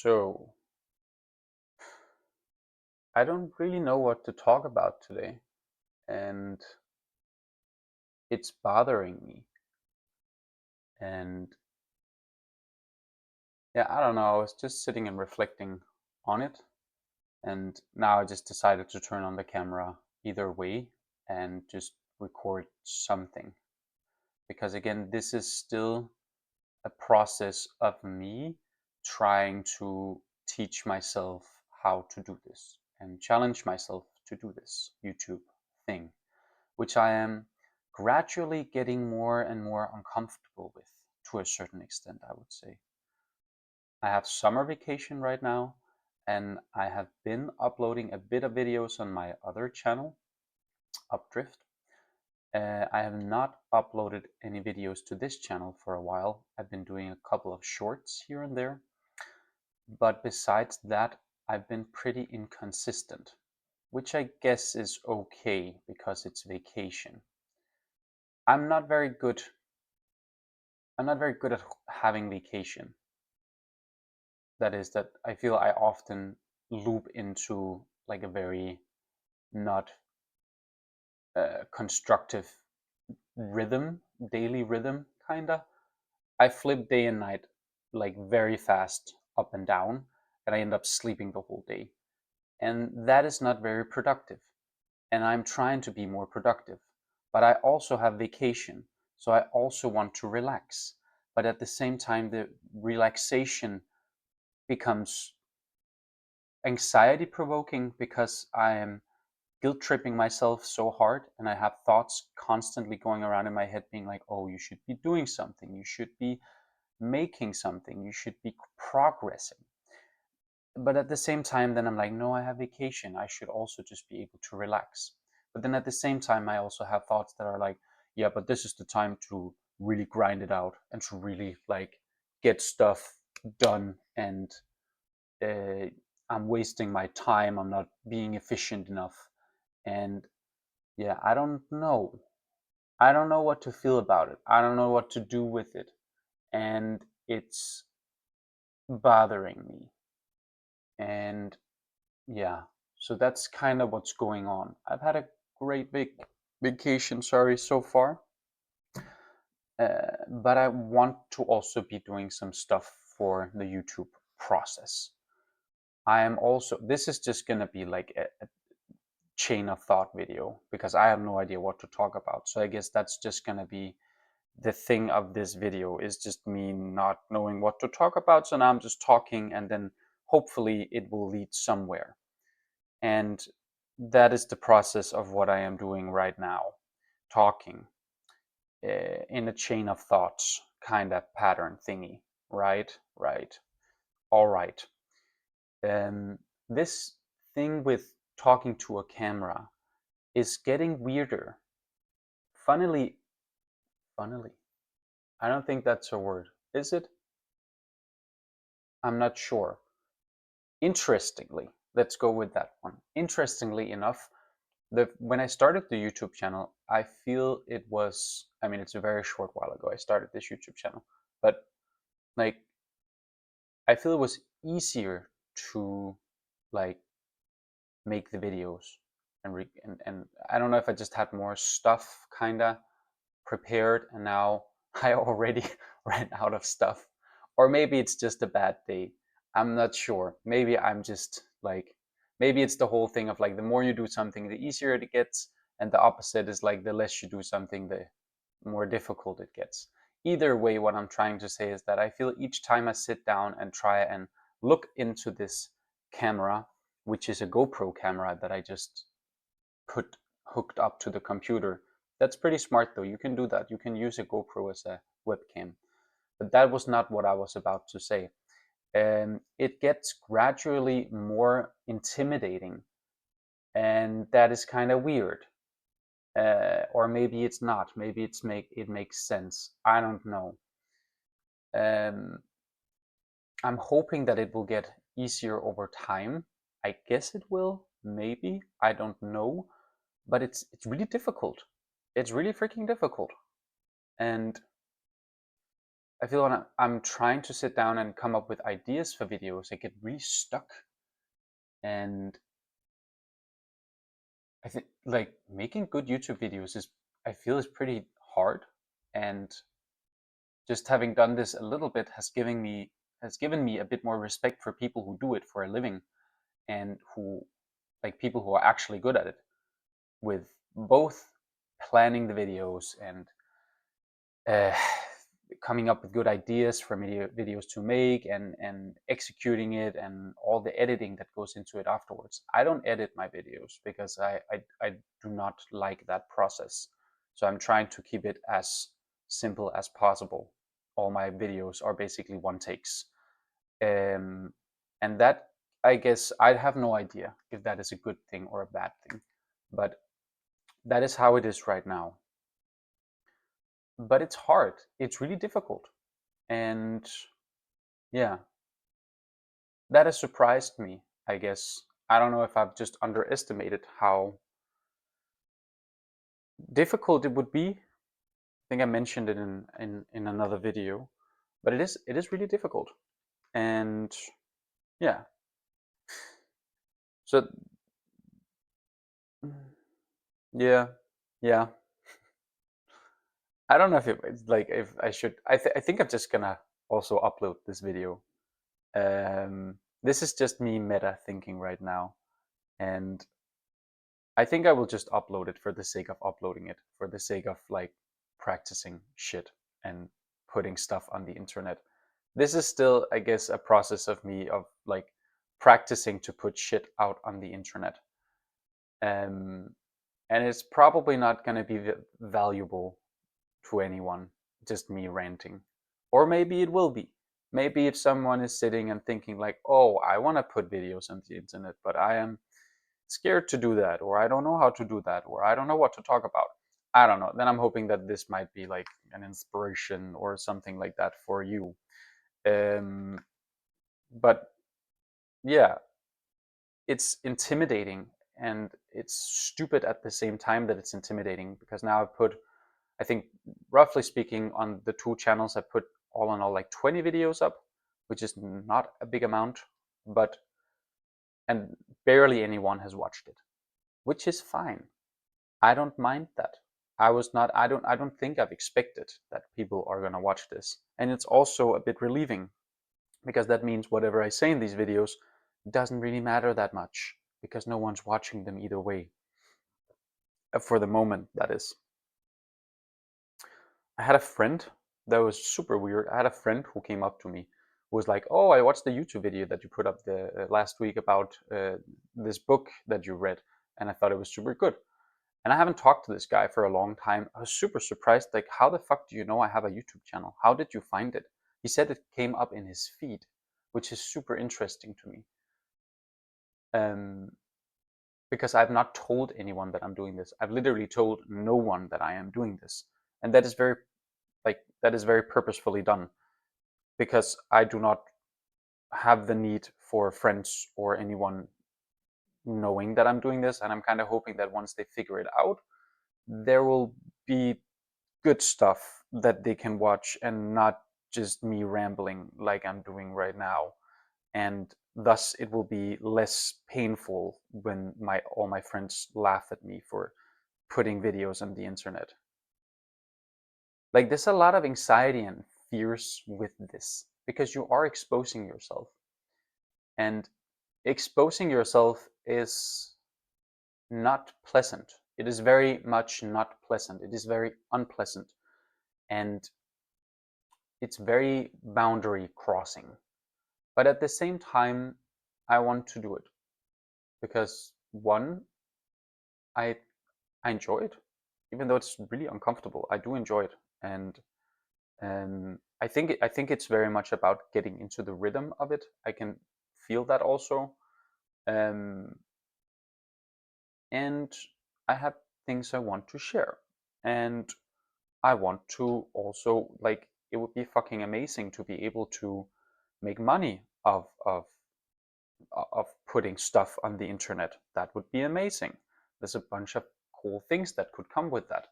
So, I don't really know what to talk about today, and it's bothering me. And yeah, I don't know, I was just sitting and reflecting on it, and now I just decided to turn on the camera either way and just record something. Because again, this is still a process of me trying to teach myself how to do this and challenge myself to do this YouTube thing, which I am gradually getting more and more uncomfortable with to a certain extent, I would say. I have summer vacation right now, and I have been uploading a bit of videos on my other channel, Updrift. I have not uploaded any videos to this channel for a while. I've been doing a couple of shorts here and there, but besides that, I've been pretty inconsistent, which I guess is okay because it's vacation. I'm not very good I'm not very good at having vacation. That is, that I feel I often loop into like a very not constructive rhythm, daily rhythm, kinda. I flip day and night like very fast up and down, and I end up sleeping the whole day. And that is not very productive. And I'm trying to be more productive. But I also have vacation, so I also want to relax. But at the same time, the relaxation becomes anxiety provoking because I am guilt tripping myself so hard, and I have thoughts constantly going around in my head being like, oh, you should be doing something, you should be making something, you should be progressing. But at the same time, then I'm like, no, I have vacation, I should also just be able to relax. But then at the same time, I also have thoughts that are like, yeah, but this is the time to really grind it out and to really like get stuff done, and uh, I'm wasting my time, I'm not being efficient enough. And yeah, I don't know what to feel about it, I don't know what to do with it, and it's bothering me. And yeah, so that's kind of what's going on. I've had a great big vacation, sorry, so far, but I want to also be doing some stuff for the YouTube process. I am also, this is just gonna be like a chain of thought video because I have no idea what to talk about. So I guess that's just gonna be the thing of this video, is just me not knowing what to talk about. So now I'm just talking, and then hopefully it will lead somewhere. And that is the process of what I am doing right now, talking in a chain of thoughts kind of pattern thingy. Right. All right. Um, this thing with talking to a camera is getting weirder. Funnily, funnily, I don't think that's a word. Is it? I'm not sure. Interestingly, let's go with that one. Interestingly enough, when I started the YouTube channel, I feel it was, I mean, it's a very short while ago I started this YouTube channel, but like, I feel it was easier to like make the videos and I don't know if I just had more stuff kind of prepared, and now I already ran out of stuff. Or maybe it's just a bad day. I'm not sure. Maybe I'm just like, maybe it's the whole thing of like, the more you do something, the easier it gets. And the opposite is like, the less you do something, the more difficult it gets. Either way, what I'm trying to say is that I feel each time I sit down and try and look into this camera, which is a GoPro camera that I just put hooked up to the computer. That's pretty smart though. You can do that. You can use a GoPro as a webcam. But that was not what I was about to say. It gets gradually more intimidating, and that is kind of weird. Or maybe it's not. Maybe it makes sense. I don't know. Um, I'm hoping that it will get easier over time. I guess it will. Maybe. I don't know. But it's really difficult. It's really freaking difficult. And I feel when I'm trying to sit down and come up with ideas for videos, I get really stuck. And I think like making good YouTube videos is, I feel, is pretty hard. And just having done this a little bit has given me a bit more respect for people who do it for a living, and who, like, people who are actually good at it, with both planning the videos and uh, coming up with good ideas for videos to make, and executing it, and all the editing that goes into it afterwards. I don't edit my videos because I do not like that process. So I'm trying to keep it as simple as possible. All my videos are basically one takes. Um, and that, I guess, I have no idea if that is a good thing or a bad thing, but that is how it is right now. But it's hard. It's really difficult. And yeah, that has surprised me, I guess. I don't know if I've just underestimated how difficult it would be. I think I mentioned it in another video, but it is really difficult. And yeah, so yeah, yeah. I don't know if it's like if I should. I think I'm just gonna also upload this video. This is just me meta thinking right now, and I think I will just upload it for the sake of uploading it, for the sake of like practicing shit and putting stuff on the internet. This is still, I guess, a process of me of like practicing to put shit out on the internet. Um, and it's probably not going to be valuable to anyone, just me ranting. Or maybe it will be. Maybe if someone is sitting and thinking like, oh, I want to put videos on the internet, but I am scared to do that, or I don't know how to do that, or I don't know what to talk about. I don't know. Then I'm hoping that this might be like an inspiration or something like that for you. Um, but yeah, it's intimidating, and it's stupid at the same time that it's intimidating, because now I've put, I think, roughly speaking, on the two channels, I put all in all like 20 videos up, which is not a big amount, but and barely anyone has watched it, which is fine. I don't mind that. I don't think I've expected that people are going to watch this. And it's also a bit relieving, because that means whatever I say in these videos doesn't really matter that much, because no one's watching them either way. For the moment, that is. I had a friend that was super weird. I had a friend who came up to me who was like, "Oh, I watched the YouTube video that you put up the last week about this book that you read, and I thought it was super good." And I haven't talked to this guy for a long time. I was super surprised. Like, how the fuck do you know I have a YouTube channel? How did you find it? He said it came up in his feed, which is super interesting to me. Um, because I've not told anyone that I'm doing this. I've literally told no one that I am doing this. And that is very purposefully done, because I do not have the need for friends or anyone knowing that I'm doing this. And I'm kind of hoping that once they figure it out, there will be good stuff that they can watch, and not just me rambling like I'm doing right now. And thus it will be less painful when my all my friends laugh at me for putting videos on the internet. Like, there's a lot of anxiety and fears with this, because you are exposing yourself. And exposing yourself is not pleasant. It is very much not pleasant. It is very unpleasant. And it's very boundary crossing. But at the same time, I want to do it because, one, I I enjoy it, even though it's really uncomfortable. I do enjoy it, and I think it's very much about getting into the rhythm of it. I can feel that also, um, and I have things I want to share, and I want to also, like, it would be fucking amazing to be able to make money of putting stuff on the internet. That would be amazing. There's a bunch of cool things that could come with that,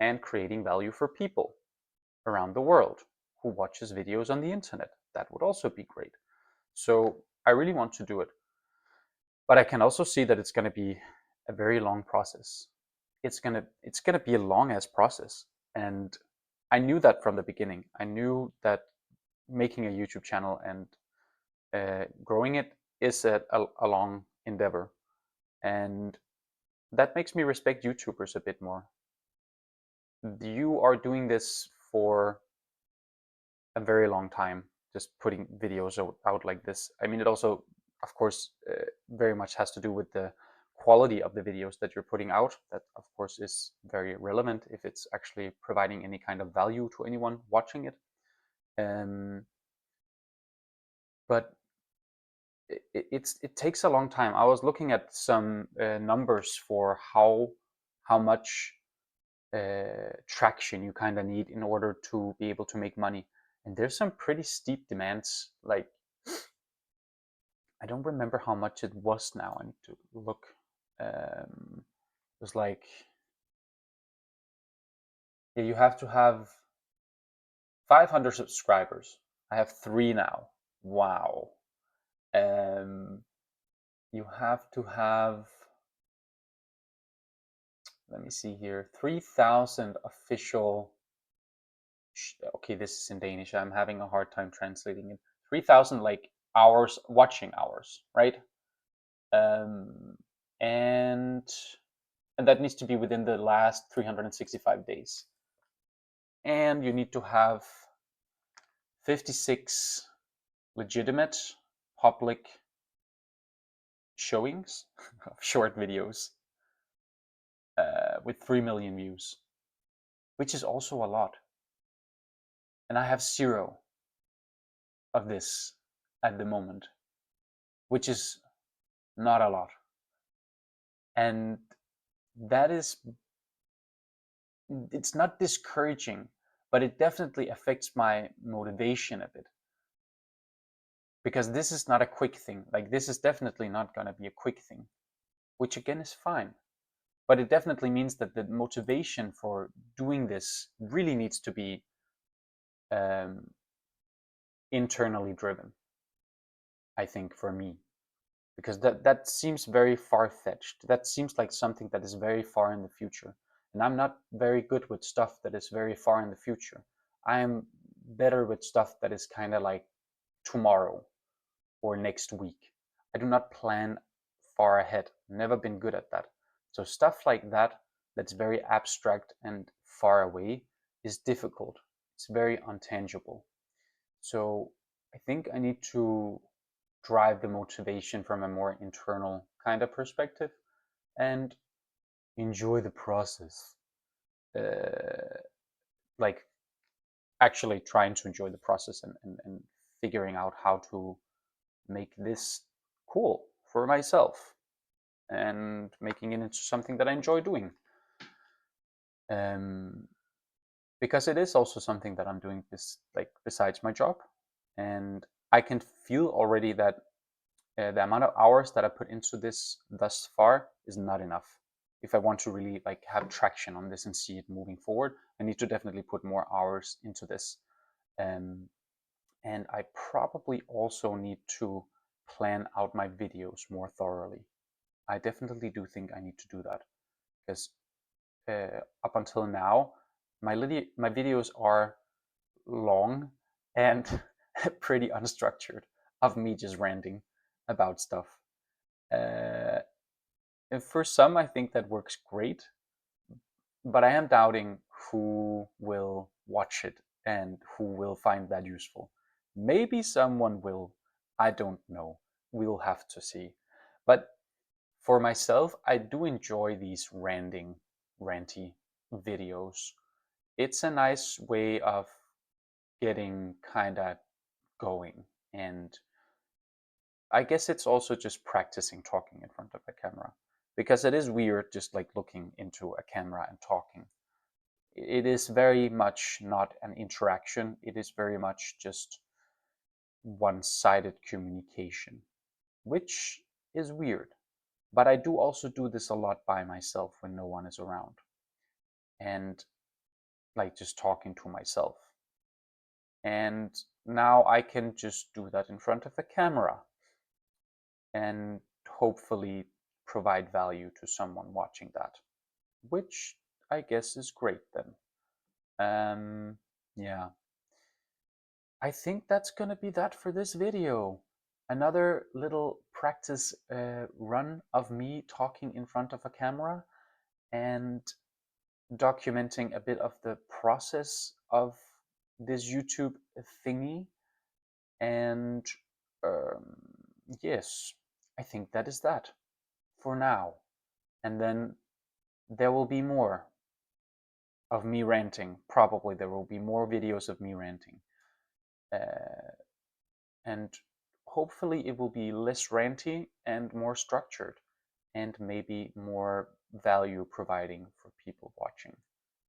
and creating value for people around the world who watches videos on the internet. That would also be great. So I really want to do it. But I can also see that it's going to be a very long process. It's gonna be a long ass process, and I knew that from the beginning. I knew that making a YouTube channel and growing it is a long endeavor, and that makes me respect YouTubers a bit more. You are doing this for a very long time, just putting videos out like this. I mean, it also, of course, very much has to do with the quality of the videos that you're putting out. That, of course, is very relevant if it's actually providing any kind of value to anyone watching it. But it takes a long time. I was looking at some numbers for how much traction you kind of need in order to be able to make money. And there's some pretty steep demands. Like, I don't remember how much it was now. I need to look. It was like, yeah, you have to have 500 subscribers. I have 3 now. Wow. Um, you have to have, let me see here, 3,000 official. Okay, this is in Danish. I'm having a hard time translating it. 3,000 like hours, watching hours, right? Um, and and that needs to be within the last 365 days. And you need to have 56 legitimate public showings of short videos with 3 million views, which is also a lot. And I have 0 of this at the moment, which is not a lot. And that is, it's not discouraging, but it definitely affects my motivation a bit. Because this is not a quick thing. Like, this is definitely not going to be a quick thing, which again is fine. But it definitely means that the motivation for doing this really needs to be um, internally driven, I think, for me. Because that seems very far-fetched. That seems like something that is very far in the future. And I'm not very good with stuff that is very far in the future. I am better with stuff that is kind of like tomorrow or next week. I do not plan far ahead. Never been good at that. So stuff like that, that's very abstract and far away, is difficult. It's very untangible. So I think I need to drive the motivation from a more internal kind of perspective and enjoy the process. Uh, like, actually trying to enjoy the process and figuring out how to make this cool for myself and making it into something that I enjoy doing. Um, because it is also something that I'm doing this, like, besides my job, and I can feel already that the amount of hours that I put into this thus far is not enough. If I want to really like have traction on this and see it moving forward, I need to definitely put more hours into this. Um, and I probably also need to plan out my videos more thoroughly. I definitely do think I need to do that because up until now, my videos are long and pretty unstructured of me just ranting about stuff. Uh, and for some, I think that works great, but I am doubting who will watch it and who will find that useful. Maybe someone will. I don't know. We'll have to see. But for myself, I do enjoy these ranty videos. It's a nice way of getting kind of going. And I guess it's also just practicing talking in front of a camera because it is weird just like looking into a camera and talking. It is very much not an interaction, it is very much just one-sided communication, which is weird. But I do also do this a lot by myself when no one is around and like just talking to myself. And now I can just do that in front of a camera and hopefully provide value to someone watching that, which I guess is great then. Yeah, I think that's gonna be that for this video. Another little practice run of me talking in front of a camera and documenting a bit of the process of this YouTube thingy. And um, yes, I think that is that for now. And then there will be more of me ranting. Probably there will be more videos of me ranting. Uh, and hopefully it will be less ranty and more structured and maybe more value providing for people watching.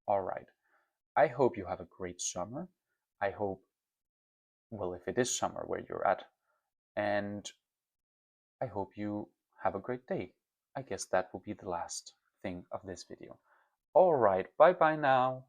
All right. I hope you have a great summer. I hope, well, if it is summer where you're at, and I hope you have a great day. I guess that will be the last thing of this video. All right. Bye bye now.